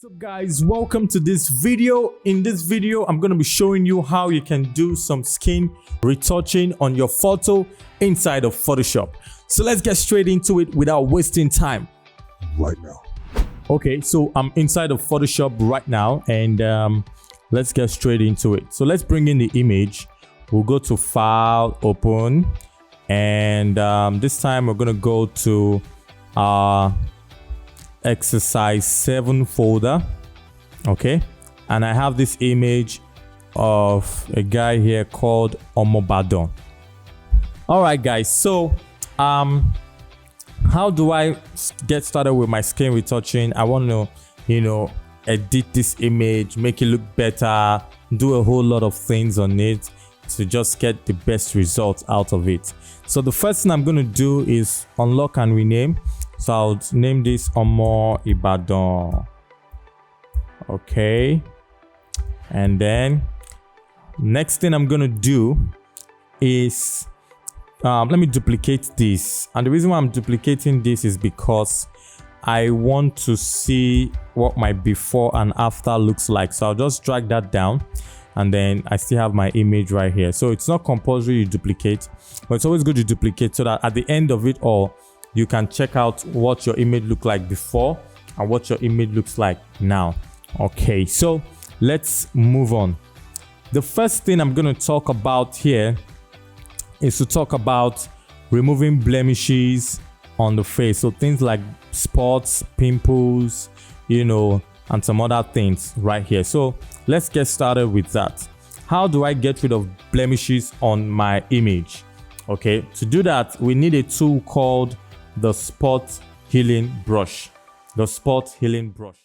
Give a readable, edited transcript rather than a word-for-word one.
What's up guys, welcome to this video. In this video I'm going to be showing you how you can do some skin retouching on your photo inside of Photoshop. So let's get straight into it without wasting time right now. Okay, so I'm inside of Photoshop right now, and let's get straight into it. So let's bring in the image. We'll go to File, Open, and this time we're going to go to our exercise 7 folder. Okay, and I have this image of a guy here called Omobadon. All right guys, so how do I get started with my skin retouching? I want to edit this image, make it look better, do a whole lot of things on it to just get the best results out of it. So the first thing I'm going to do is unlock and rename. So I'll name this Omo Ibadan. Okay. And then next thing I'm going to do is let me duplicate this. And the reason why I'm duplicating this is because I want to see what my before and after looks like. So I'll just drag that down, and then I still have my image right here. So it's not compulsory you duplicate, but it's always good to duplicate so that at the end of it all, you can check out what your image looked like before and what your image looks like now. Okay, so let's move on. The first thing I'm going to talk about here is to talk about removing blemishes on the face. So things like spots, pimples, and some other things right here. So let's get started with that. How do I get rid of blemishes on my image? Okay, to do that, we need a tool called the spot healing brush. The spot healing brush.